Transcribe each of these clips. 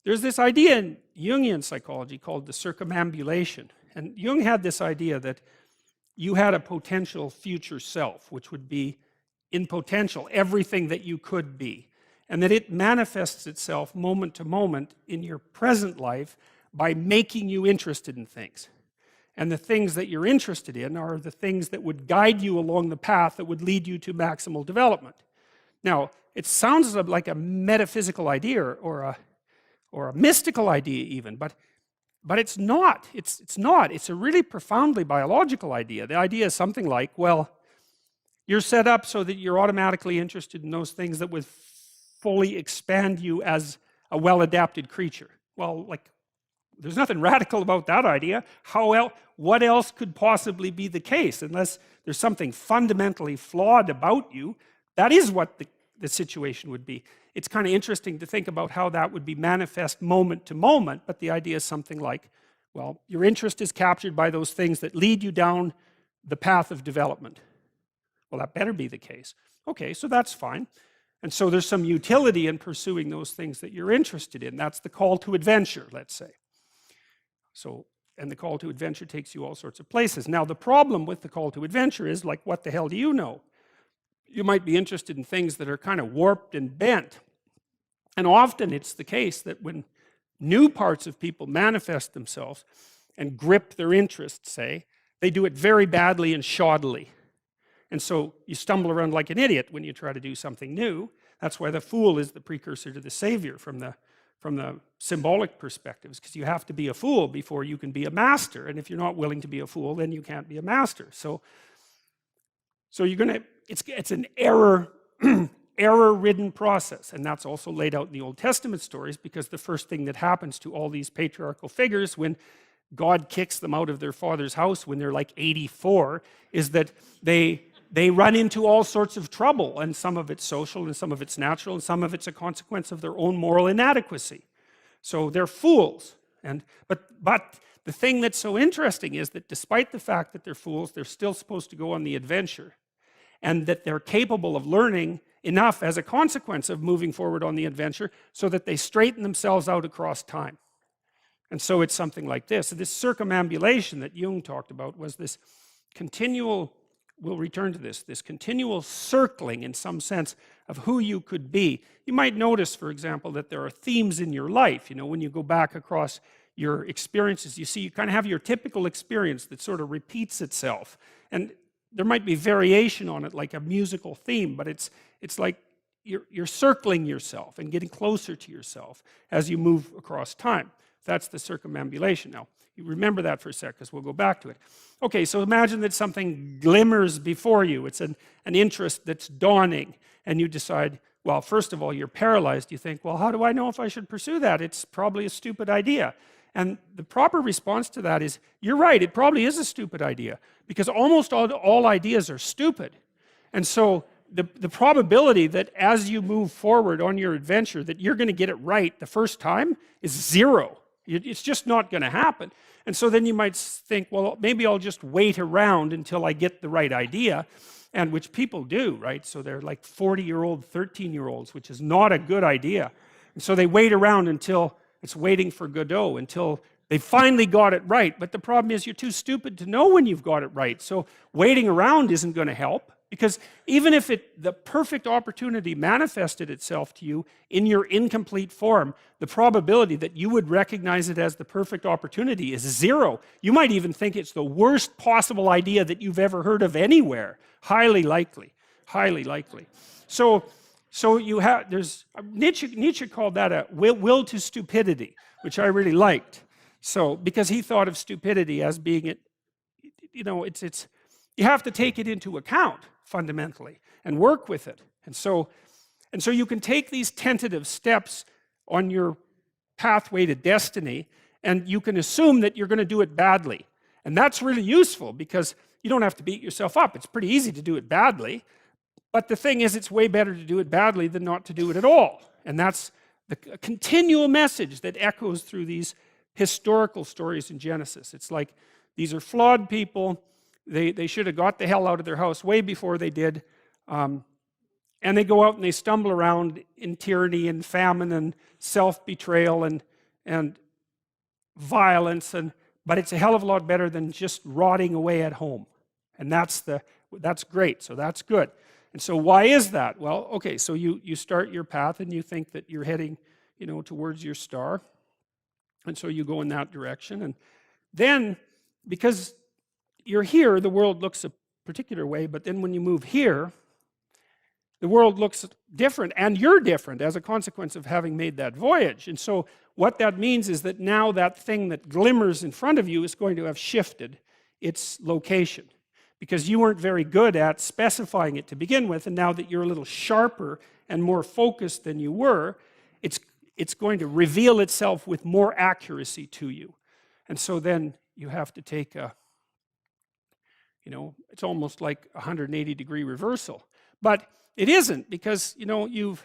there's this idea in Jungian psychology called the circumambulation. And Jung had this idea that you had a potential future self, which would be in potential everything that you could be. And that it manifests itself moment to moment in your present life by making you interested in things. And the things that you're interested in are the things that would guide you along the path that would lead you to maximal development. Now, it sounds like a metaphysical idea or a mystical idea even, but it's not. It's not. It's a really profoundly biological idea. The idea is something like, well, you're set up so that you're automatically interested in those things that would fully expand you as a well-adapted creature. Well, like, there's nothing radical about that idea. What else could possibly be the case? Unless there's something fundamentally flawed about you, that is what the situation would be. It's kind of interesting to think about how that would be manifest moment to moment, but the idea is something like, well, your interest is captured by those things that lead you down the path of development. Well, that better be the case. Okay, so that's fine. And so there's some utility in pursuing those things that you're interested in. That's the call to adventure, let's say. And the call to adventure takes you all sorts of places. Now, the problem with the call to adventure is, like, what the hell do you know? You might be interested in things that are kind of warped and bent. And often it's the case that when new parts of people manifest themselves and grip their interests, say, they do it very badly and shoddily. And so you stumble around like an idiot when you try to do something new. That's why the fool is the precursor to the savior from the symbolic perspectives, because you have to be a fool before you can be a master. And if you're not willing to be a fool, then you can't be a master. So you're gonna, it's an error-ridden process. And that's also laid out in the Old Testament stories, because the first thing that happens to all these patriarchal figures when God kicks them out of their father's house when they're like 84 is that they run into all sorts of trouble, and some of it's social and some of it's natural and some of it's a consequence of their own moral inadequacy. So they're fools. But the thing that's so interesting is that despite the fact that they're fools, they're still supposed to go on the adventure, and that they're capable of learning enough as a consequence of moving forward on the adventure so that they straighten themselves out across time. And so it's something like this. So this circumambulation that Jung talked about was this continual, we'll return to this continual circling in some sense of who you could be. You might notice, for example, that there are themes in your life. You know, when you go back across your experiences, you see you kind of have your typical experience that sort of repeats itself. And there might be variation on it, like a musical theme, but it's like you're circling yourself and getting closer to yourself as you move across time. That's the circumambulation. Now, you remember that for a sec, because we'll go back to it. Okay, so imagine that something glimmers before you. It's an interest that's dawning, and you decide, well, first of all, you're paralyzed. You think, well, how do I know if I should pursue that? It's probably a stupid idea. And the proper response to that is, you're right, it probably is a stupid idea, because almost all ideas are stupid. And so the probability that as you move forward on your adventure that you're going to get it right the first time is zero. It's just not going to happen. And so then you might think, well, maybe I'll just wait around until I get the right idea, and which people do, right? So they're like 40-year-old, 13-year-olds, which is not a good idea. And so they wait around until it's waiting for Godot, until they finally got it right. But the problem is you're too stupid to know when you've got it right. So waiting around isn't going to help, because even if the perfect opportunity manifested itself to you in your incomplete form, the probability that you would recognize it as the perfect opportunity is zero. You might even think it's the worst possible idea that you've ever heard of anywhere. Highly likely. Highly likely. So you have, Nietzsche called that a will to stupidity, which I really liked. So, because he thought of stupidity as being you have to take it into account fundamentally and work with it. And so you can take these tentative steps on your pathway to destiny, and you can assume that you're going to do it badly. And that's really useful, because you don't have to beat yourself up. It's pretty easy to do it badly. But the thing is, it's way better to do it badly than not to do it at all. And that's the continual message that echoes through these historical stories in Genesis. It's like, these are flawed people. They should have got the hell out of their house way before they did. And they go out and they stumble around in tyranny and famine and self-betrayal, and and violence, but it's a hell of a lot better than just rotting away at home. And that's great, so that's good. And so why is that? Well, okay, so you start your path and you think that you're heading, towards your star. And so you go in that direction. And then, because you're here, the world looks a particular way, but then when you move here, the world looks different, and you're different as a consequence of having made that voyage. And so what that means is that now that thing that glimmers in front of you is going to have shifted its location, because you weren't very good at specifying it to begin with, and now that you're a little sharper and more focused than you were, it's going to reveal itself with more accuracy to you. And so then you have to take it's almost like a 180-degree reversal. But it isn't, because, you've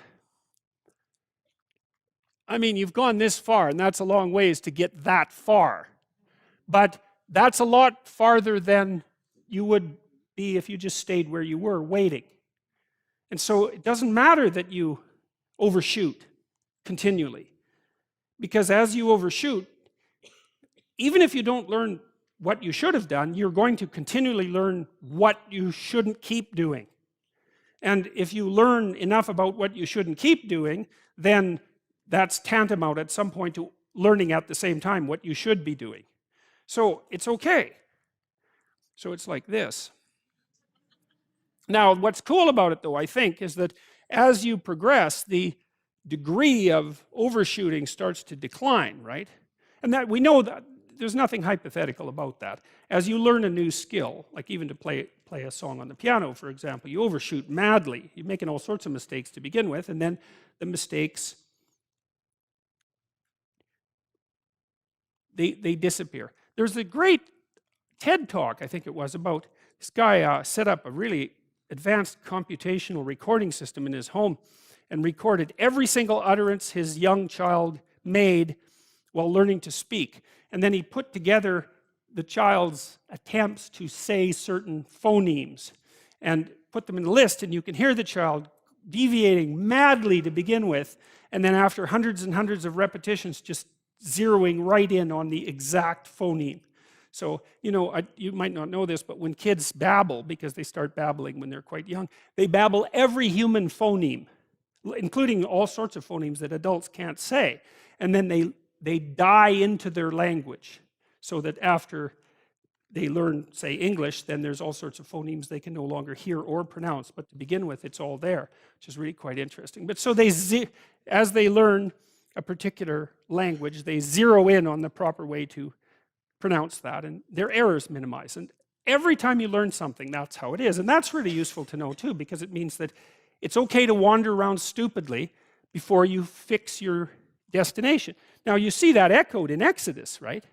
gone this far, and that's a long ways to get that far. But that's a lot farther than you would be if you just stayed where you were, waiting. And so it doesn't matter that you overshoot continually, because as you overshoot, even if you don't learn what you should have done, you're going to continually learn what you shouldn't keep doing. And if you learn enough about what you shouldn't keep doing, then that's tantamount at some point to learning at the same time what you should be doing. So it's okay. So it's like this. Now, what's cool about it, though, I think, is that as you progress, the degree of overshooting starts to decline, right? And that we know that there's nothing hypothetical about that. As you learn a new skill, like even to play a song on the piano, for example, you overshoot madly. You're making all sorts of mistakes to begin with, and then the mistakes, they disappear. There's a great TED talk, I think it was, about this guy set up a really advanced computational recording system in his home and recorded every single utterance his young child made while learning to speak. And then he put together the child's attempts to say certain phonemes and put them in a list, and you can hear the child deviating madly to begin with, and then after hundreds and hundreds of repetitions, just zeroing right in on the exact phoneme. So, you might not know this, but when kids babble, because they start babbling when they're quite young, they babble every human phoneme, including all sorts of phonemes that adults can't say. And then they die into their language, so that after they learn, say, English, then there's all sorts of phonemes they can no longer hear or pronounce. But to begin with, it's all there, which is really quite interesting. But so as they learn a particular language, they zero in on the proper way to pronounce that, and their errors minimize. And every time you learn something, that's how it is. And that's really useful to know, too, because it means that it's okay to wander around stupidly before you fix your destination. Now, you see that echoed in Exodus, right?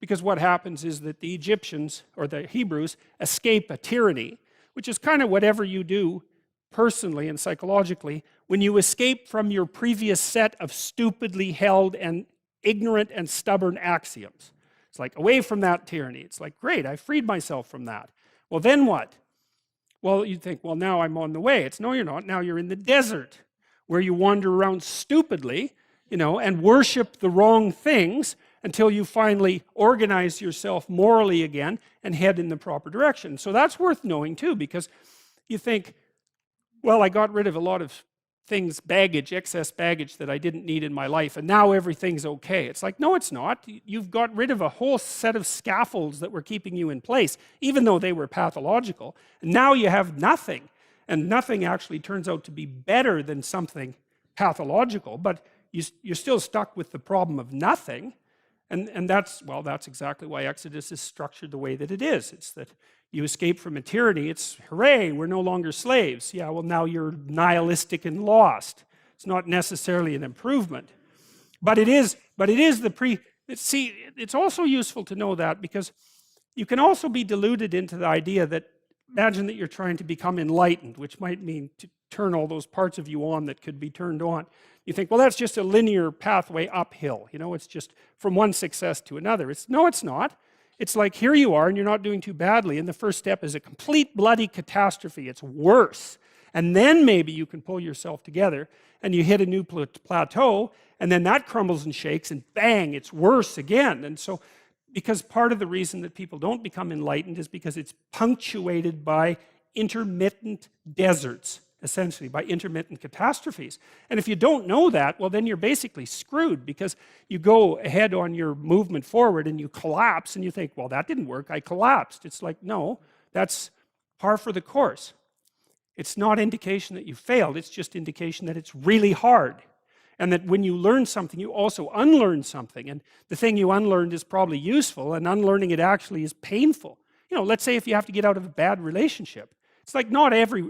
Because what happens is that the Egyptians, or the Hebrews, escape a tyranny, which is kind of whatever you do personally and psychologically when you escape from your previous set of stupidly held and ignorant and stubborn axioms. It's like, away from that tyranny. It's like, great, I freed myself from that. Well, then what? Well, you think, well, now I'm on the way. It's, no, you're not. Now you're in the desert, where you wander around stupidly, and worship the wrong things until you finally organize yourself morally again and head in the proper direction. So that's worth knowing, too, because you think, well, I got rid of a lot of things, excess baggage that I didn't need in my life, and now everything's okay. It's like, no, it's not. You've got rid of a whole set of scaffolds that were keeping you in place, even though they were pathological. And now you have nothing, and nothing actually turns out to be better than something pathological, but you're still stuck with the problem of nothing. And that's exactly why Exodus is structured the way that it is. It's that you escape from a tyranny. It's, hooray, we're no longer slaves. Yeah, well, now you're nihilistic and lost. It's not necessarily an improvement. But it is see, it's also useful to know that, because you can also be deluded into the idea that, imagine that you're trying to become enlightened, which might mean to turn all those parts of you on that could be turned on. You think, well, that's just a linear pathway uphill. It's just from one success to another. No, it's not. It's like, here you are, and you're not doing too badly, and the first step is a complete bloody catastrophe. It's worse. and then maybe you can pull yourself together and you hit a new plateau, and then that crumbles and shakes, and bang, it's worse again. And so, because part of the reason that people don't become enlightened is because it's punctuated by intermittent deserts, essentially, by intermittent catastrophes. And if you don't know that, well, then you're basically screwed, because you go ahead on your movement forward and you collapse and you think, well, that didn't work, I collapsed. It's like, no, that's par for the course. It's not indication that you failed, it's just indication that it's really hard. And that when you learn something, you also unlearn something. And the thing you unlearned is probably useful, and unlearning it actually is painful. You know, let's say if you have to get out of a bad relationship. It's like there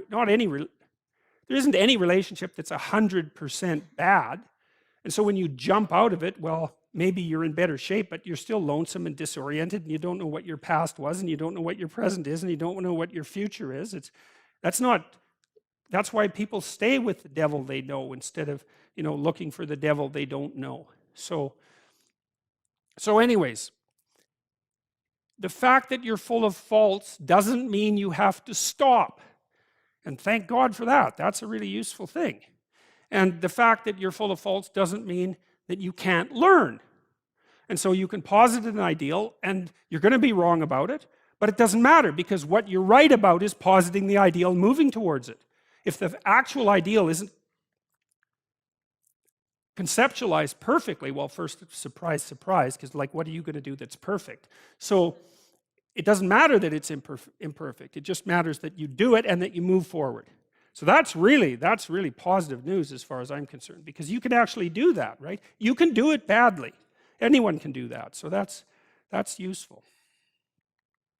isn't any relationship that's 100% bad. And so when you jump out of it, well, maybe you're in better shape, but you're still lonesome and disoriented, and you don't know what your past was, and you don't know what your present is, and you don't know what your future is. That's why people stay with the devil they know instead of, you know, looking for the devil they don't know. So anyways, the fact that you're full of faults doesn't mean you have to stop. And thank God for that. That's a really useful thing. And the fact that you're full of faults doesn't mean that you can't learn. And so you can posit an ideal, and you're going to be wrong about it, but it doesn't matter, because what you're right about is positing the ideal and moving towards it. If the actual ideal isn't conceptualized perfectly, well, first, surprise, surprise, because like, what are you going to do that's perfect? So it doesn't matter that it's imperfect. It just matters that you do it and that you move forward. So that's really positive news as far as I'm concerned, because you can actually do that, right? You can do it badly. Anyone can do that. So that's useful.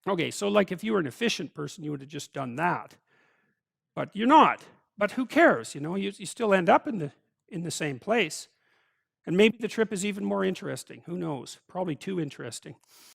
Okay, so like if you were an efficient person, you would have just done that. But you're not. But who cares? You know, you still end up in the same place. And maybe the trip is even more interesting. Who knows? Probably too interesting.